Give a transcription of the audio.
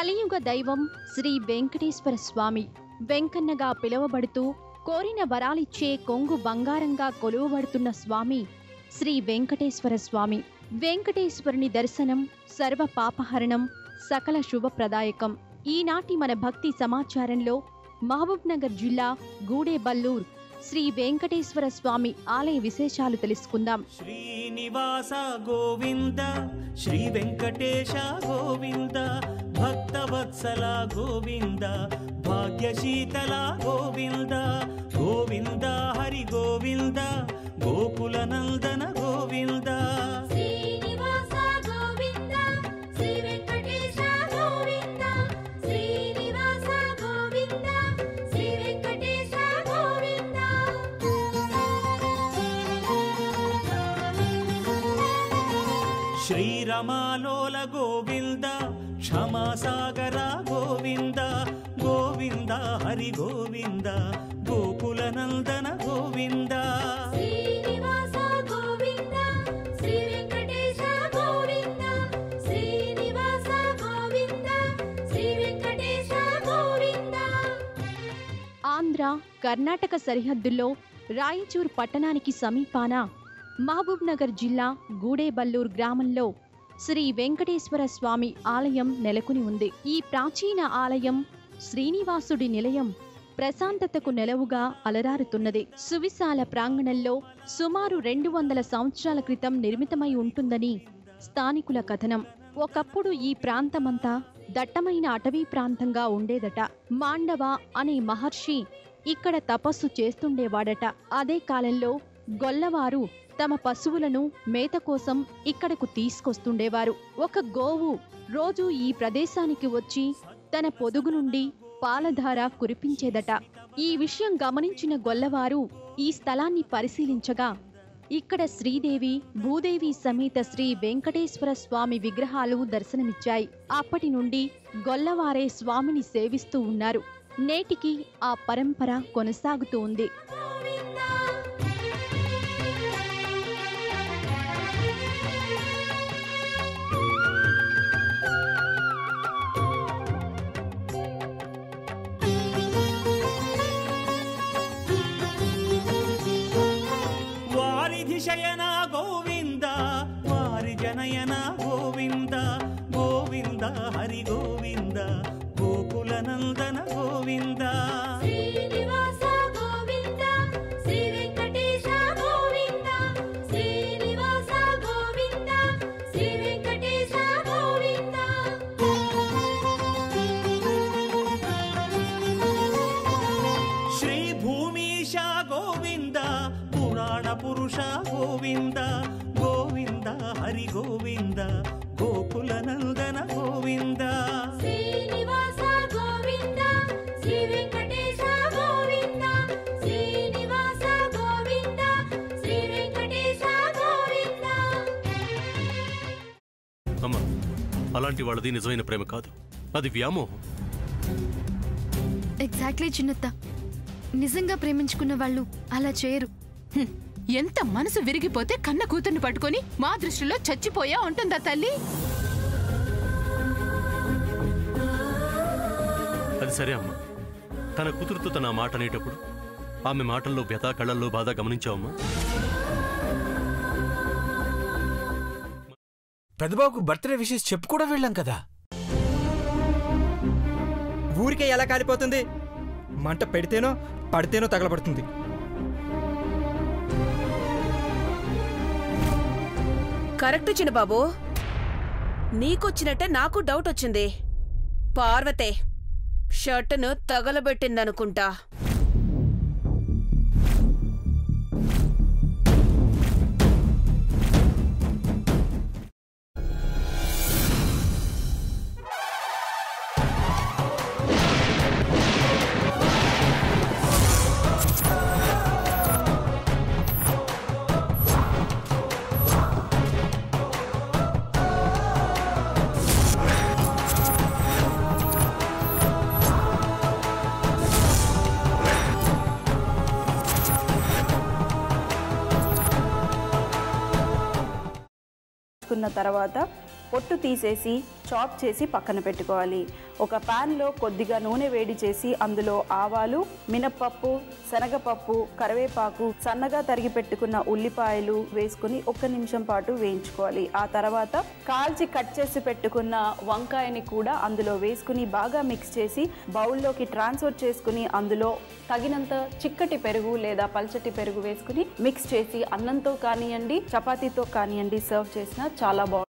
కలియుగ దైవం శ్రీ వెంకటేశ్వర స్వామి వెంకన్నగా పిలువబడుతూ కోరిన వరాలిచ్చే కొంగు బంగారంగా కొలువబడుతున్న స్వామి శ్రీ వెంకటేశ్వర స్వామి. వెంకటేశ్వరుని దర్శనం సర్వ పాపహరణం, సకల శుభప్రదాయకం. ఈనాటి మన భక్తి సమాచారంలో మహబూబ్నగర్ జిల్లా గూడేబల్లూర్ శ్రీ వెంకటేశ్వర స్వామి ఆలయ విశేషాలు తెలుసుకుందాం. శ్రీనివాస గోవింద, శ్రీ వెంకటేశ గోవింద, భక్తవత్సల గోవింద, భాగ్యశీతల గోవింద, గోవింద హరి గోవింద, గోకుల నందన గోవింద. శ్రీరమాలోల గోవింద, క్షమాసాగర గోవింద, గోవింద హరి గోవింద, గోకుల నందన గోవింద. ఆంధ్ర కర్ణాటక సరిహద్దుల్లో రాయచూర్ పట్టణానికి సమీపాన మహబూబ్నగర్ జిల్లా గూడేబల్లూర్ గ్రామంలో శ్రీ వెంకటేశ్వర స్వామి ఆలయం నెలకొని ఉంది. ఈ ప్రాచీన ఆలయం శ్రీనివాసుడి నిలయం, ప్రశాంతతకు నెలవుగా అలరారుతున్నది. సువిశాల ప్రాంగణంలో సుమారు 200 సంవత్సరాల క్రితం నిర్మితమై ఉంటుందని స్థానికుల కథనం. ఒకప్పుడు ఈ ప్రాంతమంతా దట్టమైన అటవీ ప్రాంతంగా ఉండేదట. మాండవ అనే మహర్షి ఇక్కడ తపస్సు చేస్తుండేవాడట. అదే కాలంలో గొల్లవారు తమ పశువులను మేత కోసం ఇక్కడకు తీసుకొస్తుండేవారు. ఒక గోవు రోజూ ఈ ప్రదేశానికి వచ్చి తన పొదుగు నుండి పాలధార కురిపించేదట. ఈ విషయం గమనించిన గొల్లవారు ఈ స్థలాన్ని పరిశీలించగా ఇక్కడ శ్రీదేవి, భూదేవి సమేత శ్రీ వెంకటేశ్వర స్వామి విగ్రహాలు దర్శనమిచ్చాయి. అప్పటి నుండి గొల్లవారే స్వామిని సేవిస్తూ ఉన్నారు. నేటికి ఆ పరంపర కొనసాగుతూ ఉంది. శయన గోవింద, వారి జనయన గోవింద, గోవింద హరి గోవింద, గోకుల నందన గోవింద. శ్రీ భూమీశ గోవింద, పురాణ పురుష గోవింద, గోవింద హరి గోవింద, గోకుల నందన గోవింద. అమ్మా, అలాంటి వాళ్ళది నిజమైన ప్రేమ కాదు, అది వ్యామోహం. ఎగ్జాక్ట్లీ చిన్నత్త, నిజంగా ప్రేమించుకున్న వాళ్ళు అలా చేయరు. ఎంత మనసు విరిగిపోతే కన్న కూతుర్ని పట్టుకొని మా దృష్టిలో చచ్చిపోయా ఉంటుందా తల్లి? అది సరే అమ్మా, తన కూతురుతో తన మాట అనేటప్పుడు ఆమె మాటల్లో వ్యథ, కళ్ళల్లో బాధ గమనించావమ్మా? పెద్దబాబుకు బర్త్డే విషెస్ చెప్పు కూడా వెళ్ళాం కదా. ఊరికే ఎలా కాలిపోతుంది? మంట పెడితేనో పడితేనో తగలబడుతుంది. కరెక్ట్ చిన్నబాబు, నీకొచ్చినట్టే నాకు డౌట్ వచ్చింది. పార్వతే షర్టును తగలబెట్టిందనుకుంటా. తర్వాత పొట్టు తీసేసి చాప్ చేసి పక్కన పెట్టుకోవాలి. ఒక ప్యాన్లో కొద్దిగా నూనె వేడి చేసి అందులో ఆవాలు, మినప్పప్పు, శనగపప్పు, కరివేపాకు, సన్నగా తరిగి పెట్టుకున్న ఉల్లిపాయలు వేసుకుని 1 నిమిషం పాటు వేయించుకోవాలి. ఆ తర్వాత కాల్చి కట్ చేసి పెట్టుకున్న వంకాయని కూడా అందులో వేసుకుని బాగా మిక్స్ చేసి బౌల్లోకి ట్రాన్స్ఫర్ చేసుకుని అందులో తగినంత చిక్కటి పెరుగు లేదా పల్చటి పెరుగు వేసుకుని మిక్స్ చేసి అన్నంతో కానివ్వండి, చపాతీతో కానివ్వండి సర్వ్ చేసినా చాలా బాగుంటుంది.